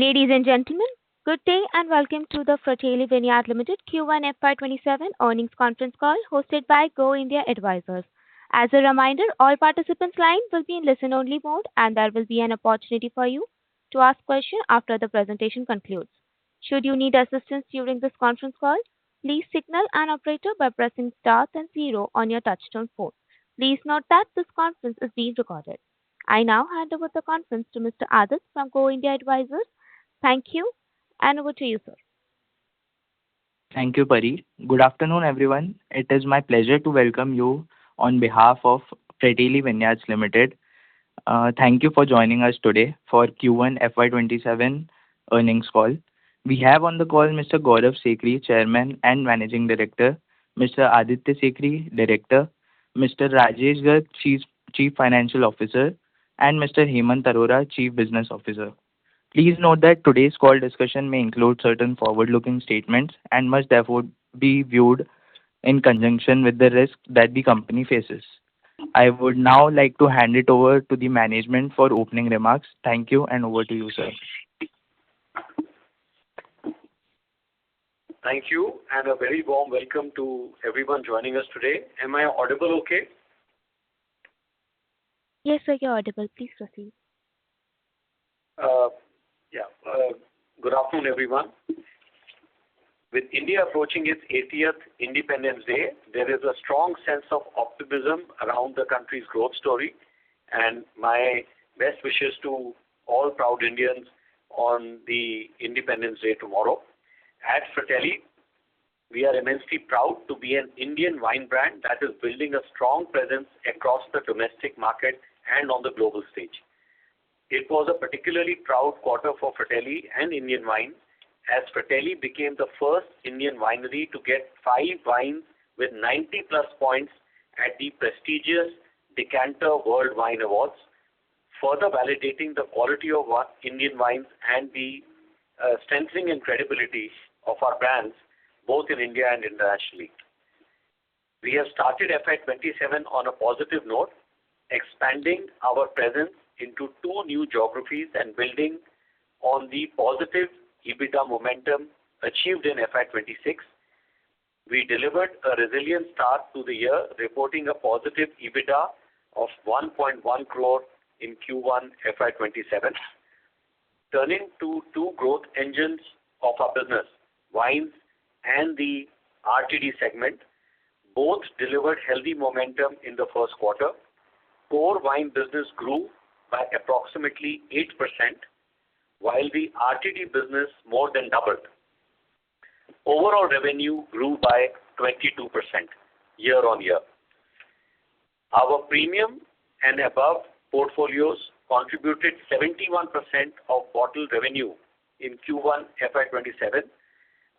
Ladies and gentlemen, good day and welcome to the Fratelli Vineyards Limited Q1 FY27 earnings conference call hosted by Go India Advisors. As a reminder, all participants' lines will be in listen-only mode and there will be an opportunity for you to ask questions after the presentation concludes. Should you need assistance during this conference call, please signal an operator by pressing star then zero on your touchtone phone. Please note that this conference is being recorded. I now hand over the conference to Mr. Adit from Go India Advisors. Thank you, and over to you, sir. Thank you, Pari. Good afternoon, everyone. It is my pleasure to welcome you on behalf of Fratelli Vineyards Limited. Thank you for joining us today for Q1 FY27 earnings call. We have on the call Mr. Gaurav Sekri, Chairman and Managing Director, Mr. Aditya Sekri, Director, Mr. Rajesh Garg, Chief Financial Officer, and Mr. Hemant Arora, Chief Business Officer. Please note that today's call discussion may include certain forward-looking statements and must therefore be viewed in conjunction with the risk that the company faces. I would now like to hand it over to the management for opening remarks. Thank you, and over to you, sir. Thank you, and a very warm welcome to everyone joining us today. Am I audible okay? Yes, sir, you're audible. Please proceed. Good afternoon, everyone. With India approaching its 80th Independence Day, there is a strong sense of optimism around the country's growth story, and my best wishes to all proud Indians on the Independence Day tomorrow. At Fratelli, we are immensely proud to be an Indian wine brand that is building a strong presence across the domestic market and on the global stage. It was a particularly proud quarter for Fratelli and Indian wine, as Fratelli became the first Indian winery to get 5 wines with 90 plus points at the prestigious Decanter World Wine Awards, further validating the quality of Indian wines and the strengthening and credibility of our brands both in India and internationally. We have started FY27 on a positive note, expanding our presence into 2 new geographies and building on the positive EBITDA momentum achieved in FY26. We delivered a resilient start to the year, reporting a positive EBITDA of 1.1 crore in Q1 FY27. Turning to 2 growth engines of our business, wines and the RTD segment, both delivered healthy momentum in the first quarter. Core wine business grew by approximately 8%, while the RTD business more than doubled. Overall revenue grew by 22% year on year. Our premium and above portfolios contributed 71% of bottle revenue in Q1 FY27,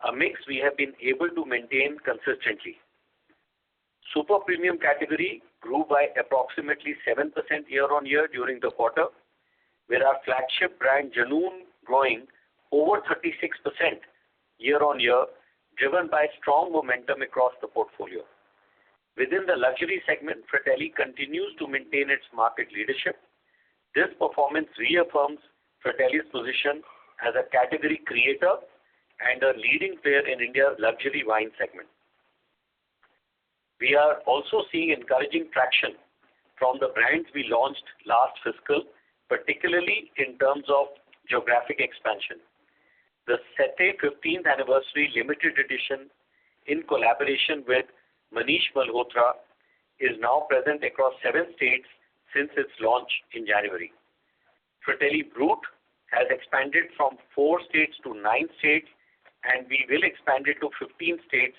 a mix we have been able to maintain consistently. Super premium category grew by approximately 7% year-on-year during the quarter, with our flagship brand Janoon growing over 36% year-on-year, driven by strong momentum across the portfolio. Within the luxury segment, Fratelli continues to maintain its market leadership. This performance reaffirms Fratelli's position as a category creator and a leading player in India's luxury wine segment. We are also seeing encouraging traction from the brands we launched last fiscal, particularly in terms of geographic expansion. The Sete 15th Anniversary Limited Edition, in collaboration with Manish Malhotra, is now present across 7 states since its launch in January. Fratelli Brut has expanded from 4 states to 9 states, and we will expand it to 15 states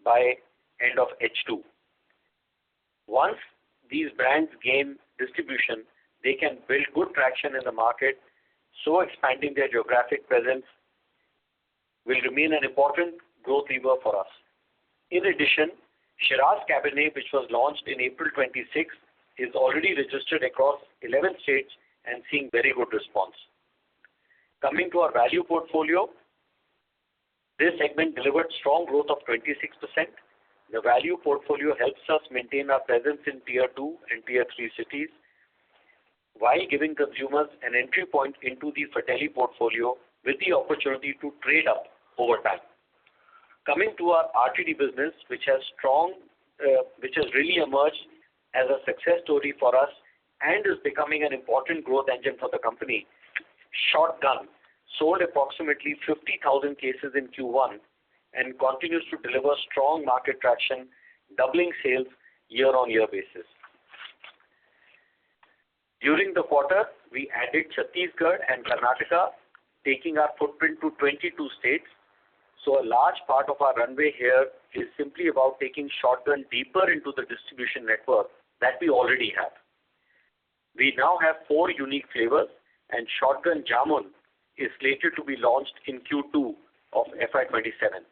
by end of H2. Once these brands gain distribution, they can build good traction in the market, so expanding their geographic presence will remain an important growth lever for us. In addition, Shiraz Cabernet, which was launched in April 26, is already registered across 11 states and seeing very good response. Coming to our value portfolio, this segment delivered strong growth of 26%. The value portfolio helps us maintain our presence in Tier 2 and Tier 3 cities, while giving consumers an entry point into the Fratelli portfolio with the opportunity to trade up over time. Coming to our RTD business, which has really emerged as a success story for us and is becoming an important growth engine for the company. Shotgun sold approximately 50,000 cases in Q1 and continues to deliver strong market traction, doubling sales year-on-year basis. During the quarter, we added Chhattisgarh and Karnataka, taking our footprint to 22 states. So a large part of our runway here is simply about taking Shotgun deeper into the distribution network that we already have. We now have 4 unique flavors, and Shotgun Jamun is slated to be launched in Q2 of FY27.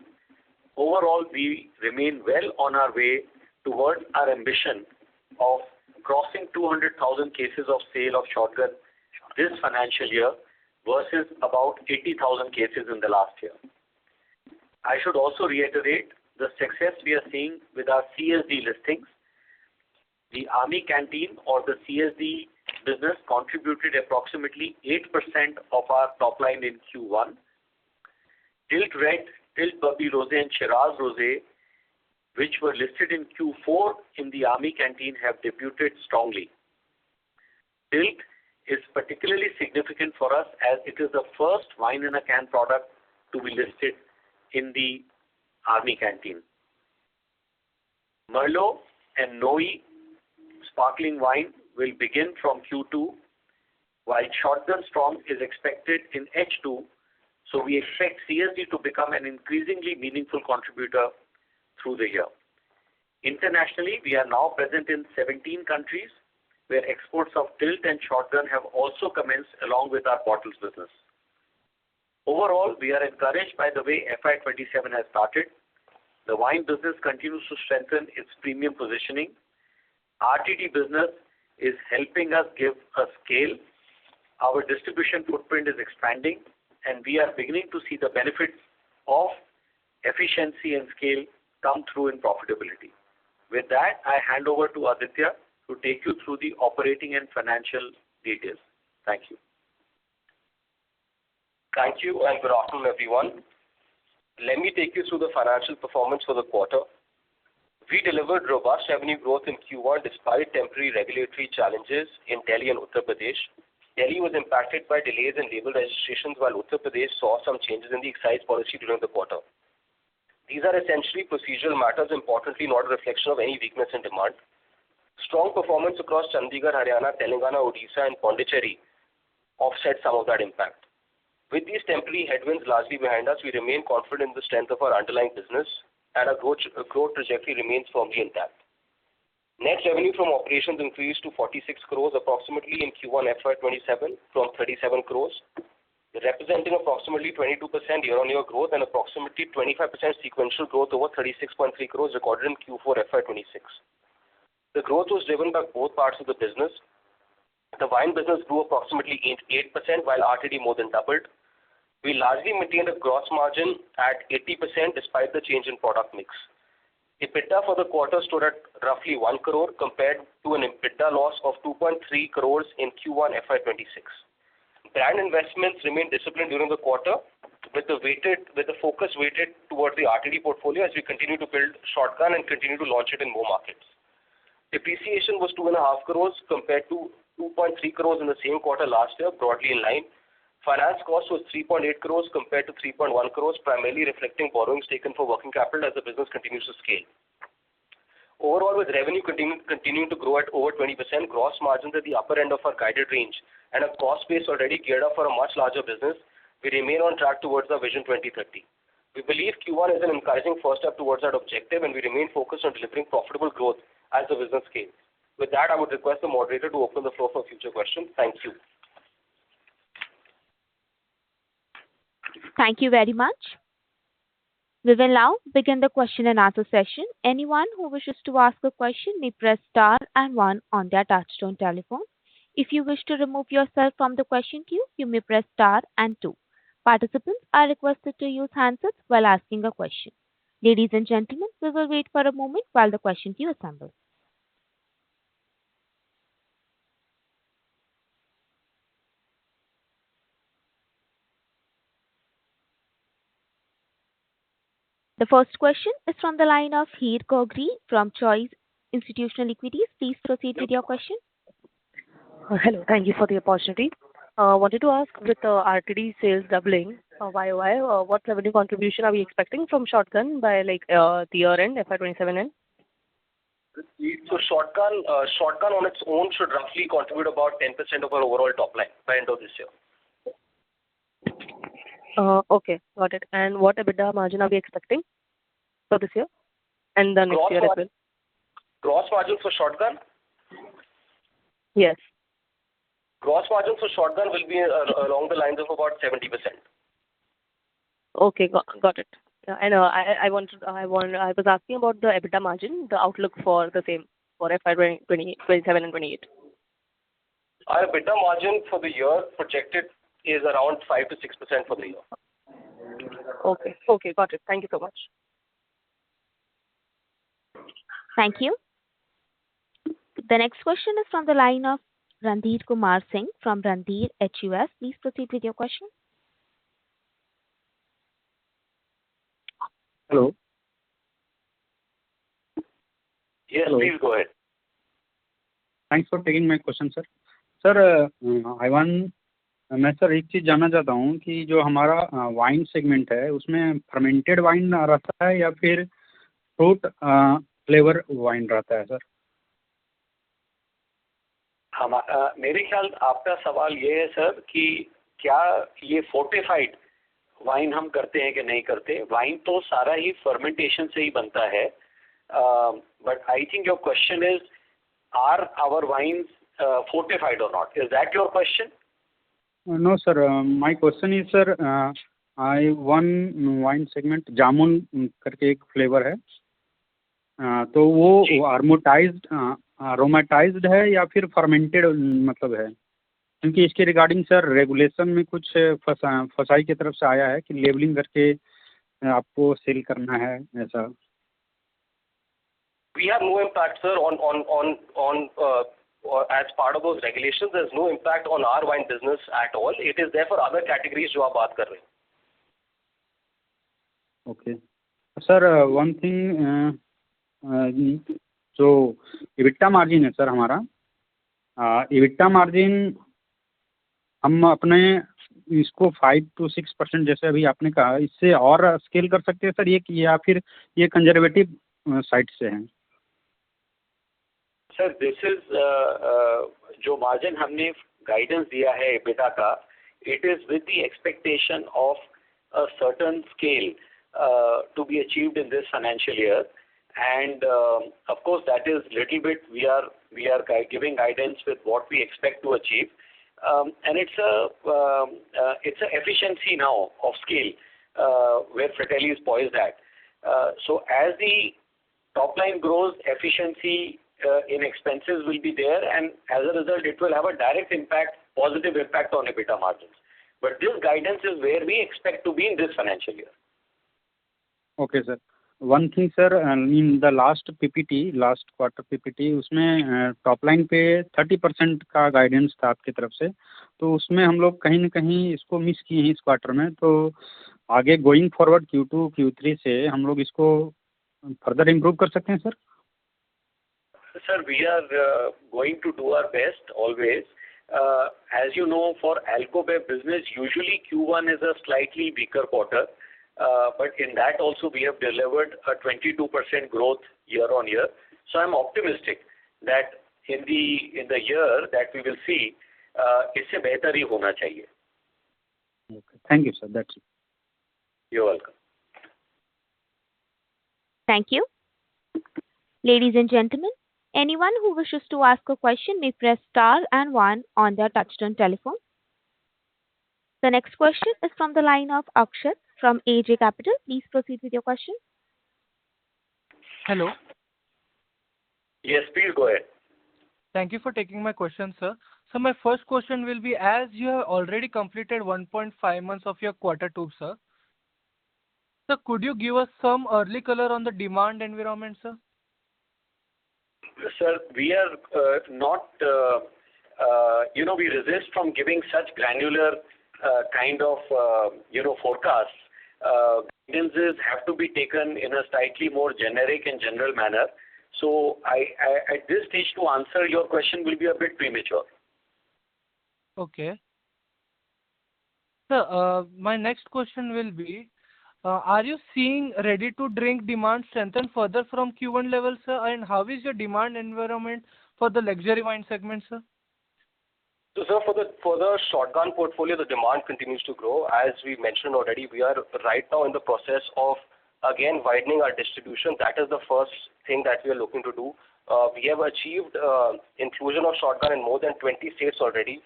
Overall, we remain well on our way towards our ambition of crossing 200,000 cases of sale of Shotgun this financial year versus about 80,000 cases in the last year. I should also reiterate the success we are seeing with our CSD listings. The Army Canteen or the CSD business contributed approximately 8% of our top line in Q1. Tilt Red, Tilt Bubbly Rosé and Shiraz Rosé, which were listed in Q4 in the Army Canteen, have debuted strongly. Tilt is particularly significant for us as it is the first wine in a can product to be listed in the Army Canteen. Merlot and Noe sparkling wine will begin from Q2, while Shotgun Strong is expected in H2, so we expect CSD to become an increasingly meaningful contributor through the year. Internationally, we are now present in 17 countries, where exports of Tilt and Shotgun have also commenced along with our bottles business. Overall, we are encouraged by the way FY27 has started. The wine business continues to strengthen its premium positioning. RTD business is helping us give a scale. Our distribution footprint is expanding, and we are beginning to see the benefits of efficiency and scale come through in profitability. With that, I hand over to Aditya to take you through the operating and financial details. Thank you. Thank you and good afternoon, everyone. Let me take you through the financial performance for the quarter. We delivered robust revenue growth in Q1 despite temporary regulatory challenges in Delhi and Uttar Pradesh. Delhi was impacted by delays in label registrations, while Uttar Pradesh saw some changes in the excise policy during the quarter. These are essentially procedural matters, importantly not a reflection of any weakness in demand. Strong performance across Chandigarh, Haryana, Telangana, Odisha and Pondicherry offset some of that impact. With these temporary headwinds largely behind us, we remain confident in the strength of our underlying business and our growth trajectory remains firmly intact. Net revenue from operations increased to 46 crores approximately in Q1 FY27 from 37 crores, representing approximately 22% year-on-year growth and approximately 25% sequential growth over 36.3 crores recorded in Q4 FY26. The growth was driven by both parts of the business. The wine business grew approximately 8%, while RTD more than doubled. We largely maintained a gross margin at 80% despite the change in product mix. EBITDA for the quarter stood at roughly 1 crore compared to an EBITDA loss of 2.3 crores in Q1 FY26. Brand investments remained disciplined during the quarter with the focus weighted towards the RTD portfolio as we continue to build Shotgun and continue to launch it in more markets. Depreciation was 2.5 crores compared to 2.3 crores in the same quarter last year, broadly in line. Finance cost was 3.8 crores compared to 3.1 crores, primarily reflecting borrowings taken for working capital as the business continues to scale. Overall, with revenue continuing to grow at over 20%, gross margins at the upper end of our guided range, and a cost base already geared up for a much larger business, we remain on track towards our Vision 2030. We believe Q1 is an encouraging first step towards that objective, and we remain focused on delivering profitable growth as the business scales. With that, I would request the moderator to open the floor for future questions. Thank you. Thank you very much. We will now begin the question and answer session. Anyone who wishes to ask a question may press star and one on their touchtone telephone. If you wish to remove yourself from the question queue, you may press star and two. Participants are requested to use handsets while asking a question. Ladies and gentlemen, we will wait for a moment while the question queue assembles. The first question is from the line of Heer Kogri from Choice Institutional Equities. Please proceed with your question. Hello. Thank you for the opportunity. Wanted to ask, with RTD sales doubling YOY, what revenue contribution are we expecting from Shotgun by the year end, FY27 end? So shotgun on its own should roughly contribute about 10% of our overall top line by end of this year. Okay, got it. And what EBITDA margin are we expecting for this year and the next year as well? Gross margin for shotgun? Yes. Gross margin for shotgun will be along the lines of about 70%. Okay, got it. Yeah, and I was asking about the EBITDA margin, the outlook for the same for FY27 and 28. Our EBITDA margin for the year projected is around 5 to 6% for the year. Okay, got it. Thank you so much. Thank you. The next question is from the line of Randhir Kumar Singh from Randhir HUF. Please proceed with your question. Hello. Yes, Hello. please go ahead. Thanks for taking my question sir. Sir मैं sir एक चीज़ जानना चाहता हूँ कि जो हमारा wine segment है उसमें फर्मेंटेड वाइन रहता है या फिर फ्रूट फ्लेवर वाइन रहता है सर? मेरे ख्याल आपका सवाल ये है सर कि क्या ये फोर्टिफाइड वाइन हम करते हैं कि नहीं करते. वाइन तो सारा ही फर्मेंटेशन से ही बनता है. But I think your question is, are our wines fortified or not? Is that your question? No sir, my question is sir, one wine segment जामुन करके एक फ्लेवर है, तो वो अरोमेटाइज्ड है या फिर फर्मेंटेड मतलब है? क्योंकि इसके रिगार्डिंग सर रेगुलेशन में कुछ फसाई की तरफ से आया है कि लेबलिंग करके आपको सेल करना है ऐसा. We have no impact, sir, on as part of those regulations. There's no impact on our wine business at all. It is there for other categories जो आप बात कर रहे हैं. ओके सर, वन थिंग, जो EBITDA मार्जिन है sir हमारा, EBITDA margin हम अपने इसको 5 to 6% जैसे अभी आपने कहा, इससे और स्केल कर सकते हैं सर ये, या फिर ये कंजर्वेटिव साइड से हैं? सर दिस इज जो मार्जिन हमने गाइडेंस दिया है EBITDA का, it is with the expectation of a certain scale to be achieved in this financial year, and of course that is little bit we are giving guidance with what we expect to achieve, and it's a efficiency now of scale where Fratelli is poised at. So as the top line grows, efficiency in expenses will be there, and as a result it will have a direct impact, positive impact on EBITDA margins. But this guidance is where we expect to be in this financial year. Okay sir, one thing sir, in the last quarter PPT उसमें top line पे 30% का guidance था आपकी तरफ से, तो उसमें हम लोग कहीं ना कहीं इसको मिस किए हैं इस क्वार्टर में. तो आगे गोइंग फॉरवर्ड Q2 Q3 से हम लोग इसको फर्दर इम्प्रूव कर सकते हैं sir? Sir, we are going to do our best always. As you know, for Alcobev business, usually Q1 is a slightly weaker quarter. But in that also we have delivered a 22% growth year on year. So I'm optimistic that in the year that we will see, इससे बेहतर ही होना चाहिए. Okay, thank you sir, that's it. You're welcome. Thank you. Ladies and gentlemen, anyone who wishes to ask a question may press star and 1 on their touchtone telephone. The next question is from the line of Akshat from AJ Capital. Please proceed with your question. Hello. Yes, please go ahead. Thank you for taking my question, sir. So my first question will be, as you have already completed 1.5 months of your quarter 2, sir. So could you give us some early color on the demand environment, sir? Sir, we are not, we resist from giving such granular kind of, forecasts. guidances have to be taken in a slightly more generic and general manner. So at this stage, to answer your question will be a bit premature. Okay. Sir, my next question will be, are you seeing ready-to-drink demand strengthen further from Q1 levels, sir? And how is your demand environment for the luxury wine segment, sir? So, sir, for the shotgun portfolio, the demand continues to grow. As we mentioned already, we are right now in the process of, again, widening our distribution. That is the first thing that we are looking to do. We have achieved inclusion of shotgun in more than 20 states already.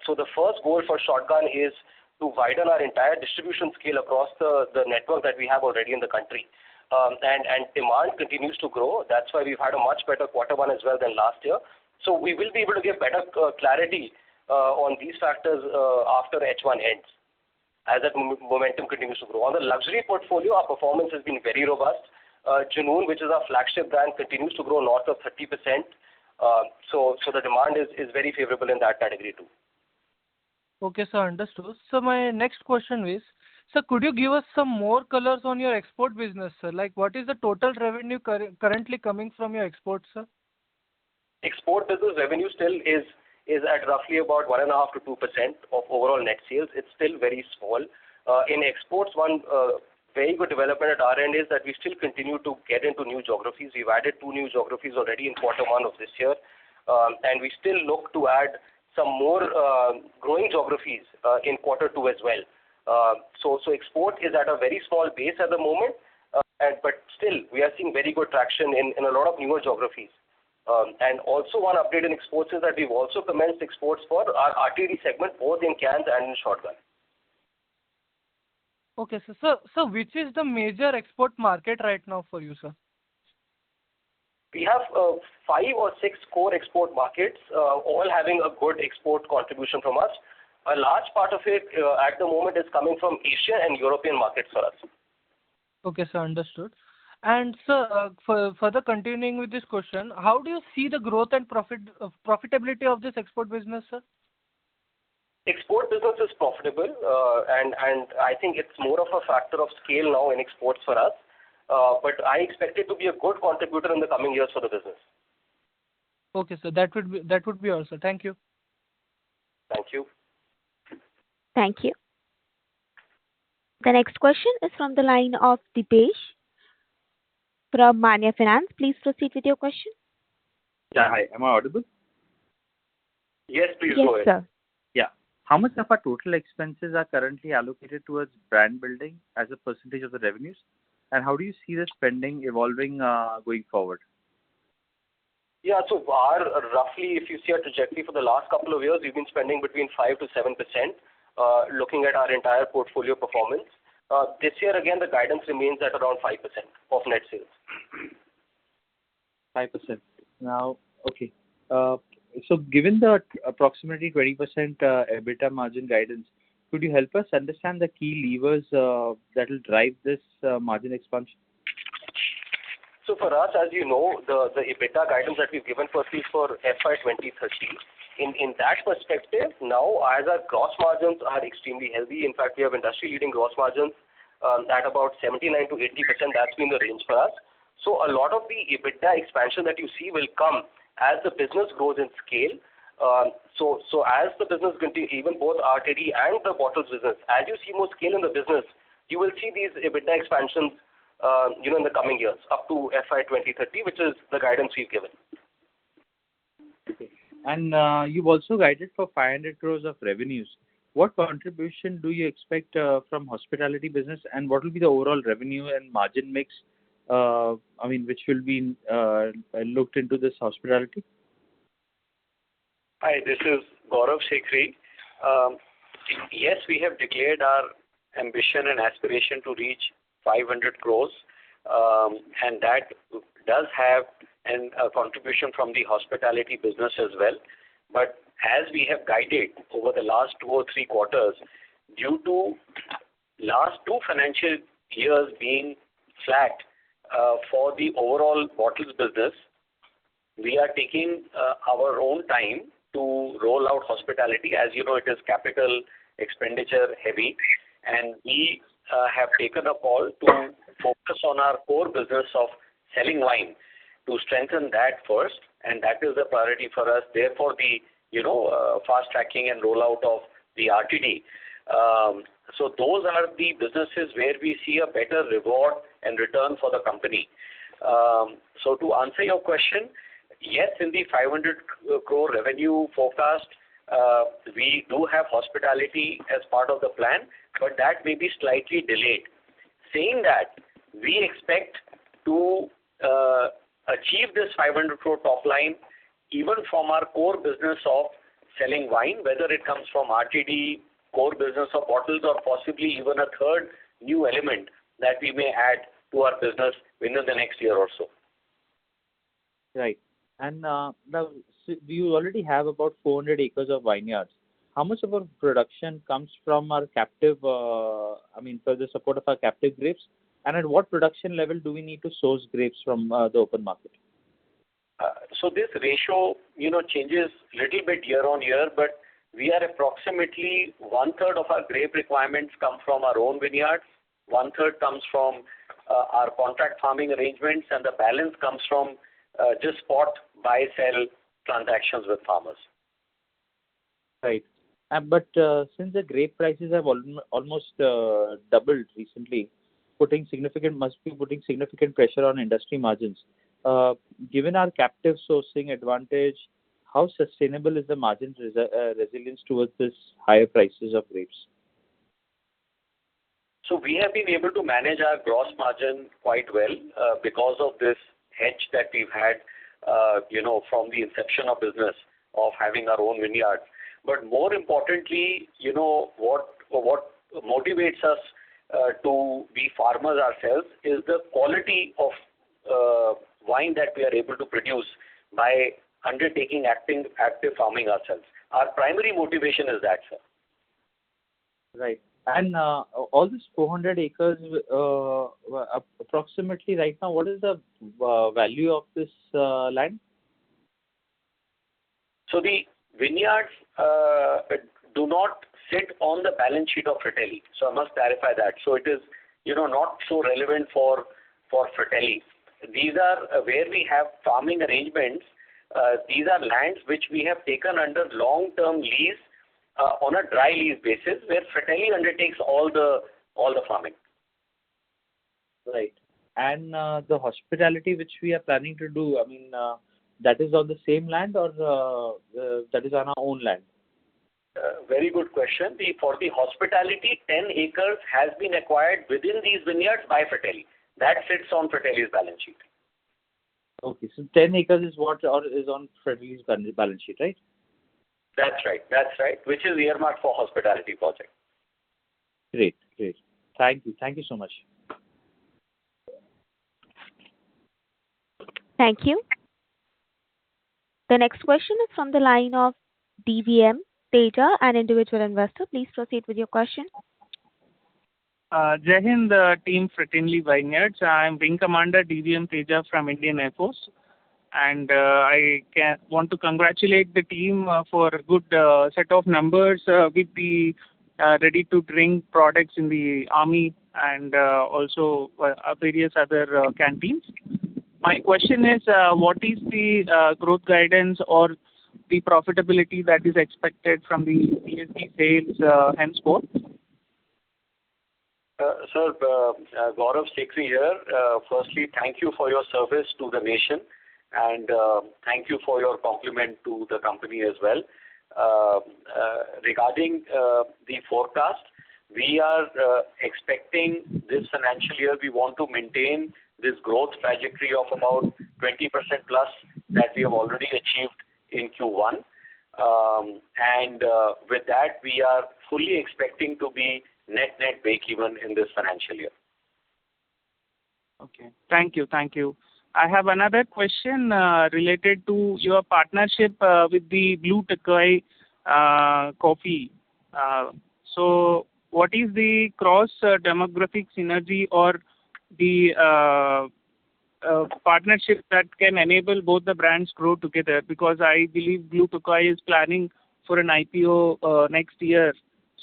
So the first goal for shotgun is to widen our entire distribution scale across the network that we have already in the country. And demand continues to grow. That's why we've had a much better Q1 as well than last year. So we will be able to give better clarity on these factors after H1 ends, as that momentum continues to grow. On the luxury portfolio, our performance has been very robust. Junoon, which is our flagship brand, continues to grow north of 30%. So the demand is very favorable in that category too. Okay, sir, understood. So my next question is, sir, could you give us some more colors on your export business, sir? Like, what is the total revenue currently coming from your exports, sir? Export business revenue still is at roughly about 1.5 to 2% of overall net sales. It's still very small. In exports, one very good development at our end is that we still continue to get into new geographies. We've added 2 new geographies already in Q1 of this year, and we still look to add some more growing geographies in Q2 as well. So export is at a very small base at the moment, but still we are seeing very good traction in a lot of newer geographies. And also one update in exports is that we've also commenced exports for our RTD segment, both in cans and in shotgun. Okay, sir. So which is the major export market right now for you, sir? We have 5 or 6 core export markets, all having a good export contribution from us. A large part of it at the moment is coming from Asia and European markets for us. Okay, sir, understood. And sir, further continuing with this question, how do you see the growth and profitability of this export business, sir? Export business is profitable, and I think it's more of a factor of scale now in exports for us. But I expect it to be a good contributor in the coming years for the business. Okay, sir. That would be all, sir. Thank you. Thank you. Thank you. The next question is from the line of Dipesh from Manya Finance. Please proceed with your question. Yeah, hi. Am I audible? Yes, please go ahead. Yes, sir. Yeah. How much of our total expenses are currently allocated towards brand building as a percentage of the revenues? And how do you see the spending evolving going forward? Yeah, so roughly, if you see our trajectory for the last couple of years, we've been spending between 5 to 7%, looking at our entire portfolio performance. This year, again, the guidance remains at around 5% of net sales. 5%. Now, okay. So given the approximately 20% EBITDA margin guidance, could you help us understand the key levers that will drive this margin expansion? So for us, as you know, the EBITDA guidance that we've given firstly is for FY2030. In that perspective, now as our gross margins are extremely healthy, in fact, we have industry-leading gross margins at about 79 to 80%. That's been the range for us. So a lot of the EBITDA expansion that you see will come as the business grows in scale. So as the business continues, even both RTD and the bottles business, as you see more scale in the business, you will see these EBITDA expansions, in the coming years up to FY2030, which is the guidance we've given. Okay. And you've also guided for 500 crores of revenues. What contribution do you expect from hospitality business, and what will be the overall revenue and margin mix, which will be looked into this hospitality? Hi, this is Gaurav Sekhri. Yes, we have declared our ambition and aspiration to reach 500 crores, and that does have a contribution from the hospitality business as well. But as we have guided over the last 2 or 3 quarters, due to last 2 financial years being flat for the overall bottles business, we are taking our own time to roll out hospitality. As you know, it is capital expenditure heavy, and we have taken a call to focus on our core business of selling wine, to strengthen that first, and that is the priority for us. Therefore, the fast tracking and rollout of the RTD. So those are the businesses where we see a better reward and return for the company. So to answer your question, yes, in the 500 crore revenue forecast, we do have hospitality as part of the plan, but that may be slightly delayed. Saying that, we expect to achieve this 500 crore top line even from our core business of selling wine, whether it comes from RTD, core business of bottles, or possibly even a third new element that we may add to our business within the next year or so. Right. And now, so you already have about 400 acres of vineyards. How much of our production comes from our captive, for the support of our captive grapes? And at what production level do we need to source grapes from the open market? So this ratio, changes little bit year on year, but we are approximately 1/3 of our grape requirements come from our own vineyards, 1/3 comes from our contract farming arrangements, and the balance comes from just spot buy-sell transactions with farmers. Right. But since the grape prices have almost doubled recently, must be putting significant pressure on industry margins. Given our captive sourcing advantage, how sustainable is the margin resilience towards this higher prices of grapes? So we have been able to manage our gross margin quite well because of this hedge that we've had, from the inception of business of having our own vineyards. But more importantly, what motivates us to be farmers ourselves is the quality of wine that we are able to produce by undertaking active farming ourselves. Our primary motivation is that, sir. Right. And all this 400 acres, approximately right now, what is the value of this land? So the vineyards do not sit on the balance sheet of Fratelli. So I must clarify that. So it is, not so relevant for Fratelli. These are where we have farming arrangements. These are lands which we have taken under long-term lease on a dry lease basis, where Fratelli undertakes all the farming. Right. And the hospitality which we are planning to do, that is on the same land, or that is on our own land? Very good question. For the hospitality, 10 acres has been acquired within these vineyards by Fratelli. That sits on Fratelli's balance sheet. Okay, so 10 acres is on Fratelli's balance sheet, right? That's right, which is earmarked for hospitality project. Great. Thank you so much. Thank you. The next question is from the line of DVM Teja, an individual investor. Please proceed with your question. Jai Hind, team Fratelli Vineyards. I'm Wing Commander DVM Teja from Indian Air Force. And I want to congratulate the team for a good set of numbers with the ready-to-drink products in the Army and also various other canteens. My question is, what is the growth guidance or the profitability that is expected from the CSD sales henceforth? Sir, Gaurav Sekhri here. Firstly, thank you for your service to the nation, and thank you for your compliment to the company as well. Regarding the forecast, we are expecting this financial year, we want to maintain this growth trajectory of about 20% plus that we have already achieved in Q1. And with that, we are fully expecting to be net break even in this financial year. Okay. Thank you. I have another question related to your partnership with the Blue Turquoise coffee. So what is the cross demographic synergy or the partnership that can enable both the brands grow together? Because I believe Blue Turquoise is planning for an IPO next year.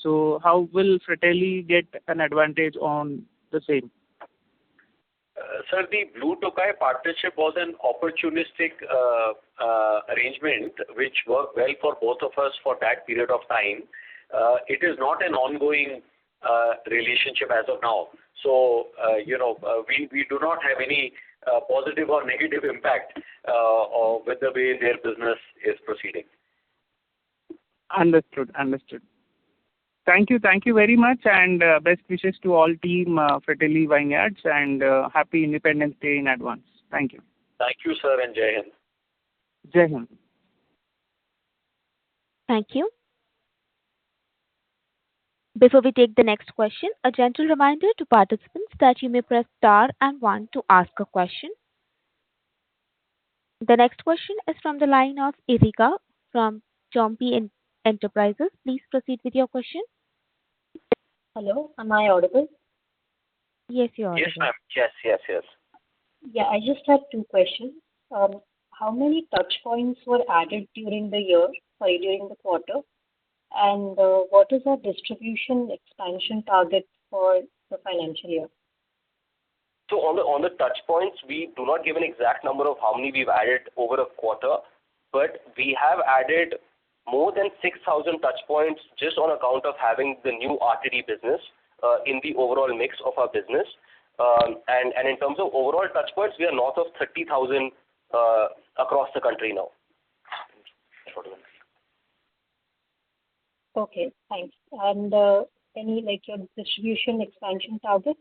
So how will Fratelli get an advantage on the same? Sir, the Blue Tokai partnership was an opportunistic arrangement which worked well for both of us for that period of time. It is not an ongoing relationship as of now. So, we do not have any positive or negative impact with the way their business is proceeding. Understood. Thank you very much, and best wishes to all team Fratelli Vineyards, and happy Independence Day in advance. Thank you. Thank you, sir, and Jai Hind. Jai Hind. Thank you. Before we take the next question, a gentle reminder to participants that you may press star and one to ask a question. The next question is from the line of Irika from Chompy Enterprises. Please proceed with your question. Hello, am I audible? Yes, you are. Yes, ma'am. Yes. Yeah, I just had two questions. How many touch points were added during the quarter? And what is our distribution expansion target for the financial year? So on the touch points, we do not give an exact number of how many we've added over a quarter, but we have added more than 6,000 touch points just on account of having the new RTD business in the overall mix of our business. And in terms of overall touch points, we are north of 30,000 across the country now. Okay, thanks. And any your distribution expansion target?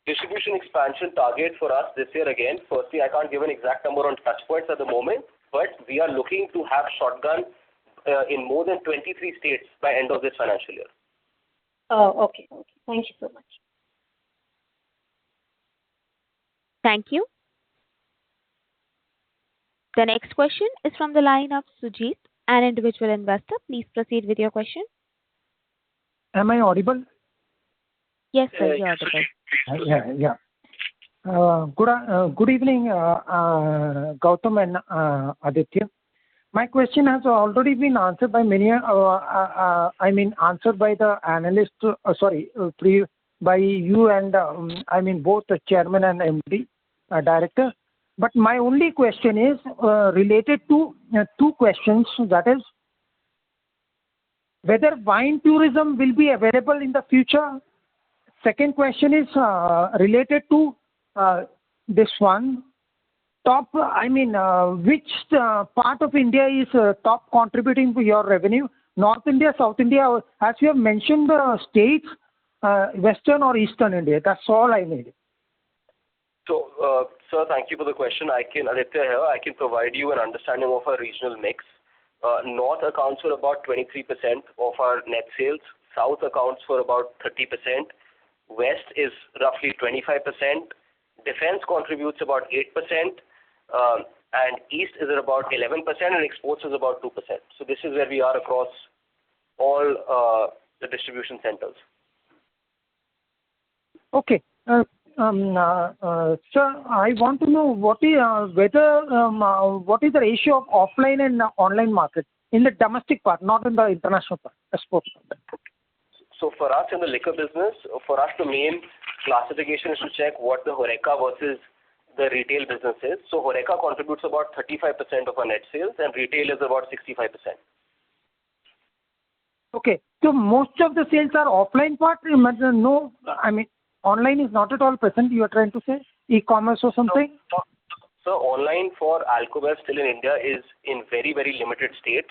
Distribution expansion target for us this year, again, firstly, I can't give an exact number on touch points at the moment, but we are looking to have Shotgun in more than 23 states by end of this financial year. Oh, okay. Thank you so much. Thank you. The next question is from the line of Sujit, an individual investor. Please proceed with your question. Am I audible? Yes, sir, you're audible. Yeah. Good evening, Gautam and Aditya. My question has already been answered by answered by the analyst, by you and both the chairman and MD, director. But my only question is related to two questions. That is, whether wine tourism will be available in the future. Second question is related to this one. Which part of India is top contributing to your revenue? North India, South India, as you have mentioned the states, Western or Eastern India. That's all I need. So, sir, thank you for the question. Aditya here, I can provide you an understanding of our regional mix. North accounts for about 23% of our net sales. South accounts for about 30%. West is roughly 25%. Defense contributes about 8%. And East is at about 11%, and exports is about 2%. So this is where we are across all the distribution centers. Okay. Sir, I want to know what is the ratio of offline and online market in the domestic part, not in the international part, export part. So for us in the liquor business, the main classification is to check what the HoReCa versus the retail business is. So HoReCa contributes about 35% of our net sales, and retail is about 65%. Okay. So most of the sales are offline part? No, online is not at all present, you are trying to say? E-commerce or something? So online for Alcobev still in India is in very, very limited states.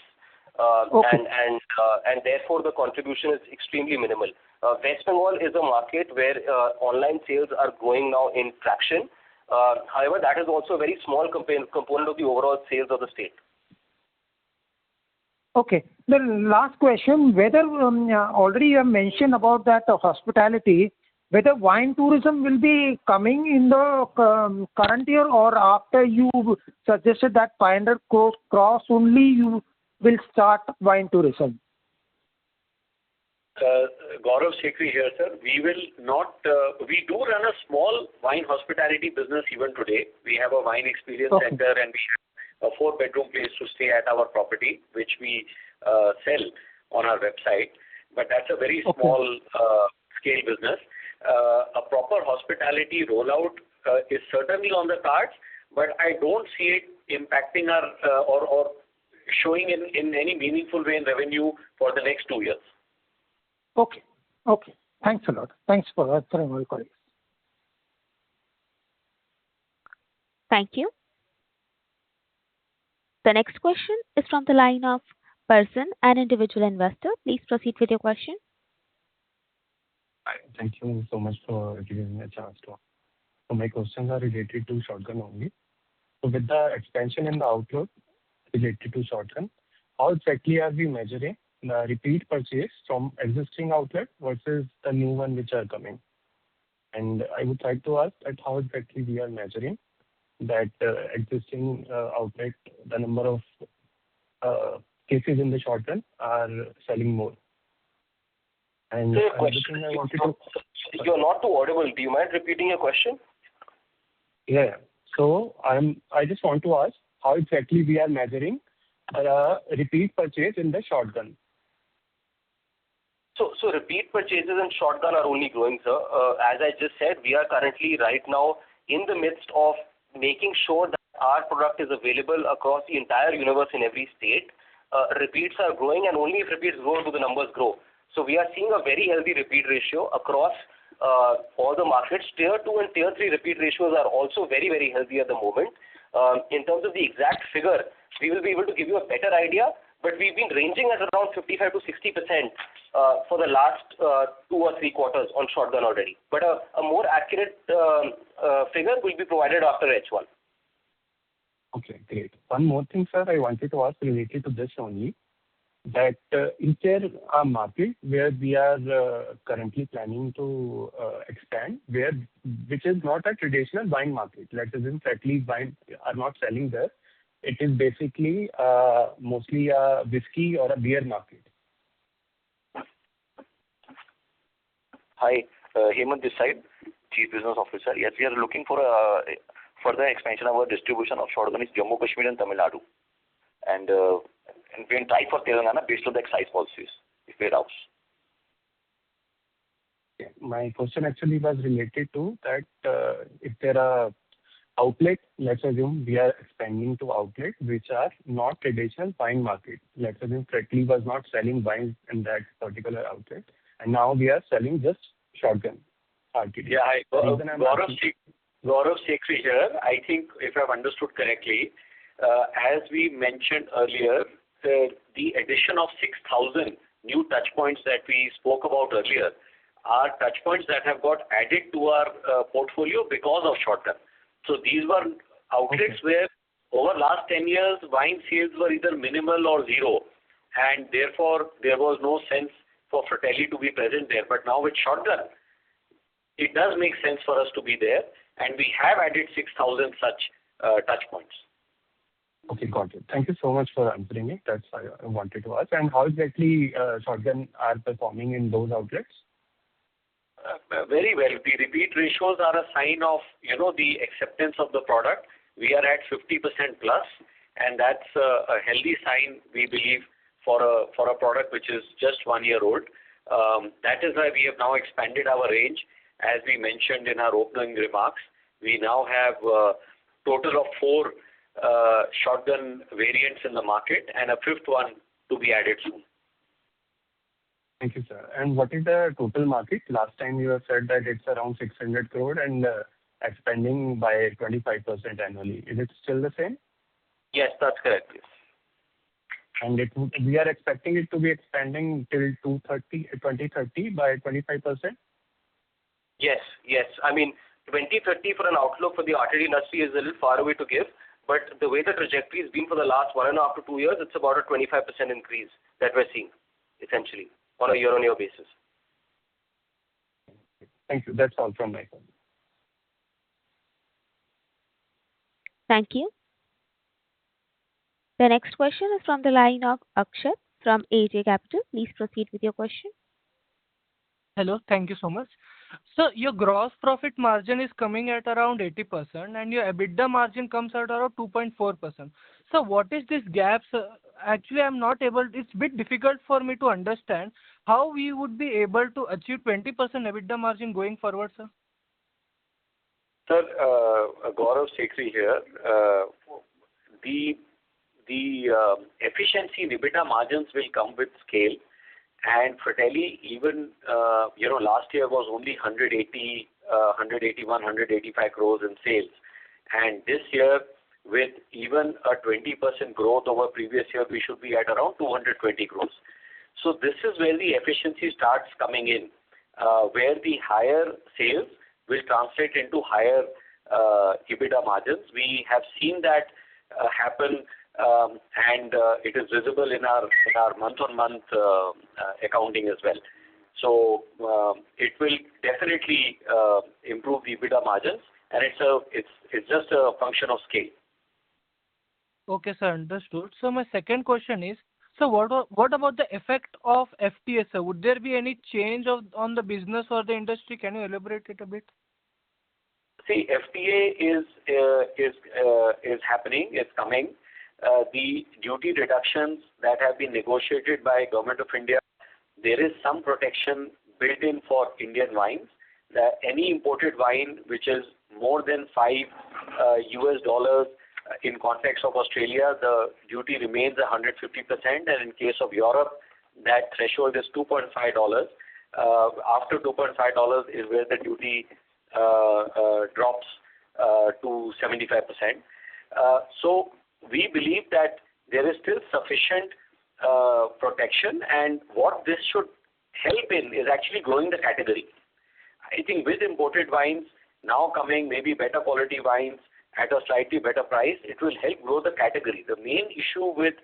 Okay. And therefore the contribution is extremely minimal. West Bengal is a market where online sales are growing now in traction. However, that is also a very small component of the overall sales of the state. Okay. The last question, whether already you have mentioned about that hospitality, whether wine tourism will be coming in the current year, or after you suggested that 500 crores cross only you will start wine tourism? Gaurav Sekhri here, sir. We will not. We do run a small wine hospitality business even today. We have a wine experience center, and we have a 4-bedroom place to stay at our property, which we sell on our website. But that's a very small scale business. A proper hospitality rollout is certainly on the cards, but I don't see it impacting our or showing in any meaningful way in revenue for the next 2 years. Okay. Thanks a lot. Thanks for answering my queries. Thank you. The next question is from the line of Person, an individual investor. Please proceed with your question. Hi. Thank you so much for giving me a chance to. So my questions are related to shotgun only. So with the expansion in the outlook related to shotgun, how exactly are we measuring the repeat purchase from existing outlet versus the new one which are coming? And I would like to ask that how exactly we are measuring that existing outlet, the number of cases in the shotgun are selling more. And another thing I wanted to... You're not too audible. Do you mind repeating your question? Yeah. So I just want to ask how exactly we are measuring repeat purchase in the shotgun. So repeat purchases in shotgun are only growing, sir. As I just said, we are currently right now in the midst of making sure that our product is available across the entire universe in every state. Repeats are growing, and only if repeats grow do the numbers grow. So we are seeing a very healthy repeat ratio across all the markets. Tier 2 and Tier 3 repeat ratios are also very, very healthy at the moment. In terms of the exact figure, we will be able to give you a better idea, but we've been ranging at around 55 to 60% for the last 2 or 3 quarters on shotgun already. But a more accurate figure will be provided after H1. Okay, great. One more thing, sir, I wanted to ask related to this only, that is there a market where we are currently planning to expand, which is not a traditional wine market? Let's assume Fratelli wine are not selling there. It is basically mostly a whiskey or a beer market. Hi, Hemant this side, Chief Business Officer. Yes, we are looking for a further expansion of our distribution of shotgun in Jammu, Kashmir and Tamil Nadu. And we can try for Telangana based on the excise policies, if we allows. Yeah. My question actually was related to that if there are outlet, let's assume we are expanding to outlet which are not traditional wine market. Let's assume Fratelli was not selling wines in that particular outlet, and now we are selling just shotgun. RTD. Yeah, Gaurav Sekhri here. I think if I've understood correctly, as we mentioned earlier, the addition of 6,000 new touch points that we spoke about earlier are touch points that have got added to our portfolio because of shotgun. So these were outlets where over last 10 years wine sales were either minimal or zero, and therefore there was no sense for Fratelli to be present there. But now with shotgun, it does make sense for us to be there, and we have added 6,000 such touch points. Okay, got it. Thank you so much for answering it. That's why I wanted to ask. And how exactly shotgun are performing in those outlets? Very well. The repeat ratios are a sign of, the acceptance of the product. We are at 50% plus, and that's a healthy sign, we believe, for a product which is just 1 year old. That is why we have now expanded our range. As we mentioned in our opening remarks, we now have a total of 4 shotgun variants in the market and a 5th one to be added soon. Thank you, sir. And what is the total market? Last time you have said that it's around 600 crore and expanding by 25% annually. Is it still the same? Yes, that's correct. Yes. And we are expecting it to be expanding till 2030 by 25%? Yes. I mean, 2030 for an outlook for the RTD industry is a little far away to give, but the way the trajectory has been for the last 1.5 to 2 years, it's about a 25% increase that we're seeing, essentially, on a year-on-year basis. Thank you. That's all from my side. Thank you. The next question is from the line of Akshat from AJ Capital. Please proceed with your question. Hello, thank you so much. So your gross profit margin is coming at around 80% and your EBITDA margin comes at around 2.4%. So what is this gap, sir? Actually, I'm not able. It's a bit difficult for me to understand how we would be able to achieve 20% EBITDA margin going forward, sir. Sir, Gaurav Sekhri here. The efficiency in EBITDA margins will come with scale. And Fratelli, even, last year was only 181, 185 crores in sales. And this year, with even a 20% growth over previous year, we should be at around 220 crores. So this is where the efficiency starts coming in, where the higher sales will translate into higher EBITDA margins. We have seen that happen, and it is visible in our month-on-month accounting as well. So it will definitely improve the EBITDA margins, and it's just a function of scale. Okay, sir, understood. So my second question is, so what about the effect of FTA, sir? Would there be any change on the business or the industry? Can you elaborate it a bit? See, FTA is happening, it's coming. The duty reductions that have been negotiated by Government of India, there is some protection built in for Indian wines. That any imported wine which is more than $5 in context of Australia, the duty remains 150%, and in case of Europe, that threshold is $2.5. After $2.5 is where the duty drops to 75%. So we believe that there is still sufficient protection, and what this should help in is actually growing the category. I think with imported wines now coming, maybe better quality wines at a slightly better price, it will help grow the category. The main issue with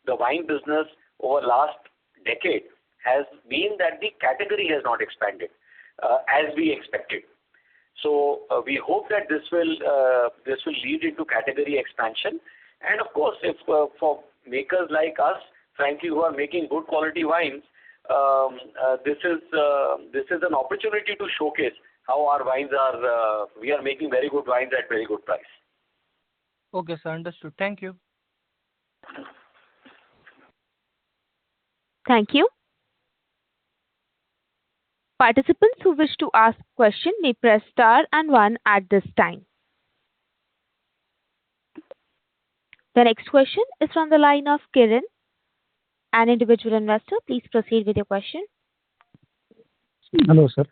the wine business over last decade has been that the category has not expanded as we expected. So we hope that this will lead into category expansion. And of course, if for makers like us, frankly, who are making good quality wines, this is an opportunity to showcase how our wines are. We are making very good wines at very good price. Okay, sir, understood. Thank you. Thank you. Participants who wish to ask question may press star and one at this time. The next question is from the line of Kiran, an individual investor. Please proceed with your question. Hello, sir.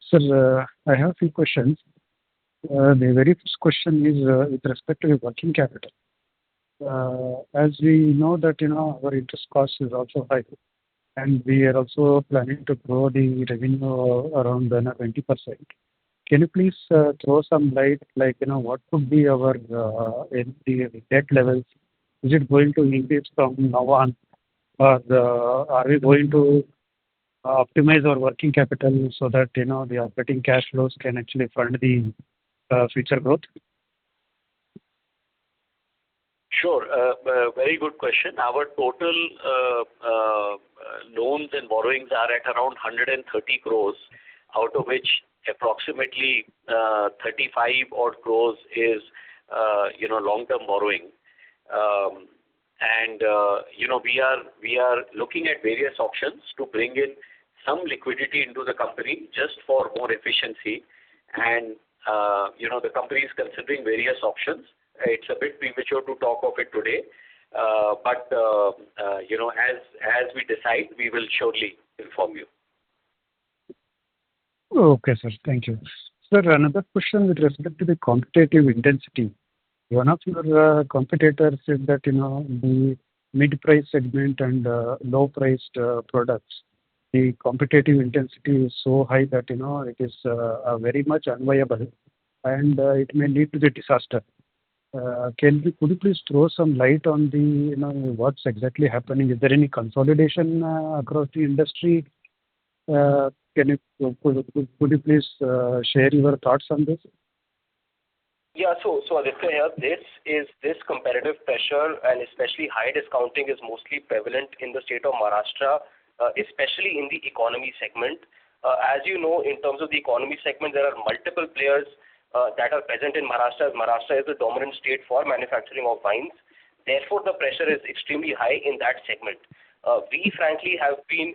Sir, I have a few questions. The very first question is with respect to the working capital. As we know that our interest cost is also high, and we are also planning to grow the revenue around 20%. Can you please throw some light, what could be our the debt levels? Is it going to increase from now on, or are we going to optimize our working capital so that the operating cash flows can actually fund the future growth? Sure. Very good question. Our total loans and borrowings are at around 130 crores, out of which approximately 35 odd crores is long-term borrowing. And we are looking at various options to bring in some liquidity into the company just for more efficiency. And the company is considering various options. It's a bit premature to talk of it today, but as we decide, we will surely inform you. Okay, sir. Thank you. Sir, another question with respect to the competitive intensity. One of your competitors said that the mid-price segment and low-priced products, the competitive intensity is so high that it is very much unviable, and it may lead to the disaster. Could you please throw some light on the what's exactly happening? Is there any consolidation across the industry? Could you please share your thoughts on this? Yeah, so Aditya here, this competitive pressure and especially high discounting is mostly prevalent in the state of Maharashtra, especially in the economy segment. As you know, in terms of the economy segment, there are multiple players that are present in Maharashtra. Maharashtra is the dominant state for manufacturing of wines. Therefore, the pressure is extremely high in that segment. We frankly have been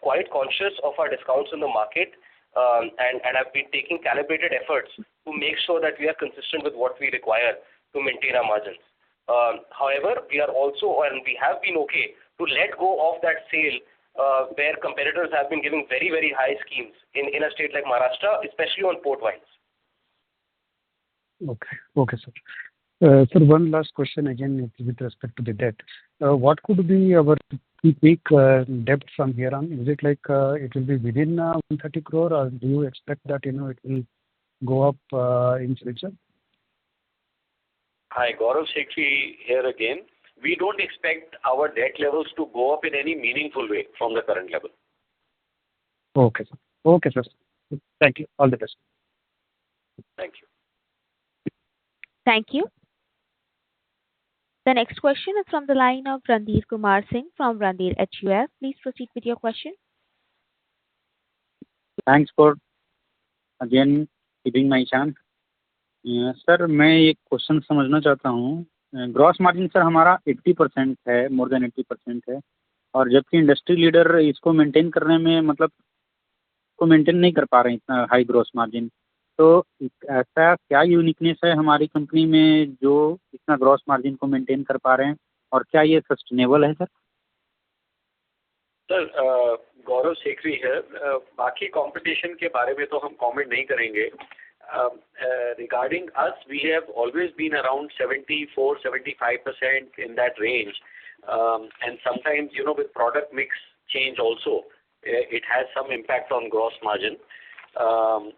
quite conscious of our discounts in the market, and have been taking calibrated efforts to make sure that we are consistent with what we require to maintain our margins. However, we are also, and we have been okay to let go of that sale where competitors have been giving very, very high schemes in a state like Maharashtra, especially on port wines. Okay. Okay, sir. Sir, one last question again with respect to the debt. What could be our peak debt from here on? Is it like it will be within 130 crore, or do you expect that it will go up in future? Hi, Gaurav Sekhri here again. We don't expect our debt levels to go up in any meaningful way from the current level. Okay, sir. Okay, sir. Thank you. All the best. Thank you. Thank you. The next question is from the line of Randir Kumar Singh from Randir HUF. Please proceed with your question. Thanks for again giving my chance. Sir मैं एक question समझना चाहता हूँ। Gross margin sir हमारा 80% है, more than 80% है, और जबकि इंडस्ट्री लीडर इसको मेंटेन करने में मतलब को मेंटेन नहीं कर पा रहे हैं इतना हाई ग्रॉस मार्जिन। तो ऐसा क्या यूनिकनेस है हमारी कंपनी में जो इतना ग्रॉस मार्जिन को मेंटेन कर पा रहे हैं, और क्या ये सस्टेनेबल है सर? सर गौरव सेखरी है। बाकी कंपटीशन के बारे में तो हम कमेंट नहीं करेंगे। Regarding us, we have always been around 74-75% in that range, and sometimes with product mix change also it has some impact on gross margin,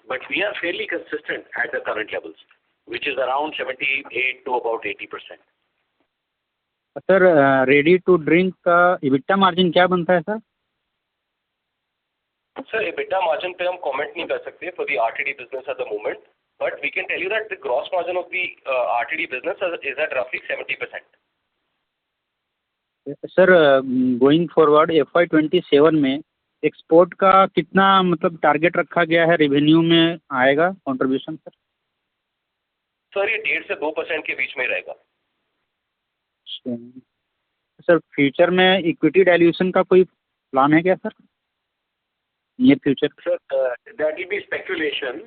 but we are fairly consistent at the current levels, which is around 78 to about 80%. Sir ready to drink का EBITDA margin क्या बनता है sir? Sir, EBITDA margin पे हम comment नहीं कर सकते for the RTD business at the moment, but we can tell you that the gross margin of the RTD business is at roughly 70%. Sir going forward FY27 में export का कितना मतलब target रखा गया है, रेवेन्यू में आएगा कंट्रीब्यूशन सर? सर ये 1.5 से 2% के बीच में रहेगा। सर फ्यूचर में इक्विटी डाइल्यूशन का कोई प्लान है क्या sir near future? Sir, that will be speculation.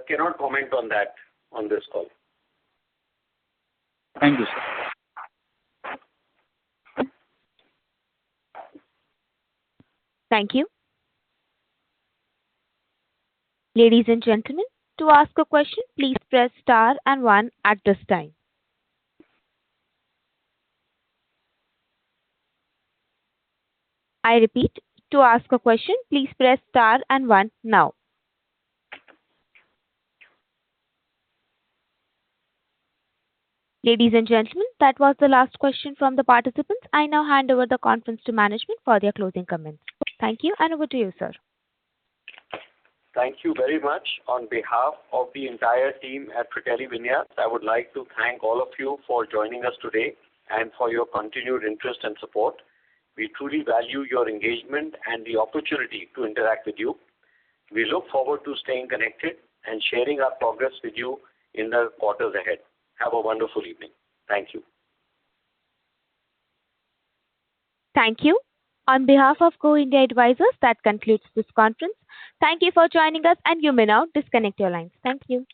Cannot comment on that on this call. Thank you, sir. Thank you. Ladies and gentlemen, to ask a question, please press star and 1 at this time. I repeat, to ask a question, please press star and 1 now. Ladies and gentlemen, that was the last question from the participants. I now hand over the conference to management for their closing comments. Thank you, and over to you, sir. Thank you very much. On behalf of the entire team at Fratelli Vineyards, I would like to thank all of you for joining us today and for your continued interest and support. We truly value your engagement and the opportunity to interact with you. We look forward to staying connected and sharing our progress with you in the quarters ahead. Have a wonderful evening. Thank you. Thank you. On behalf of Go India Advisors, that concludes this conference. Thank you for joining us, and you may now disconnect your lines. Thank you.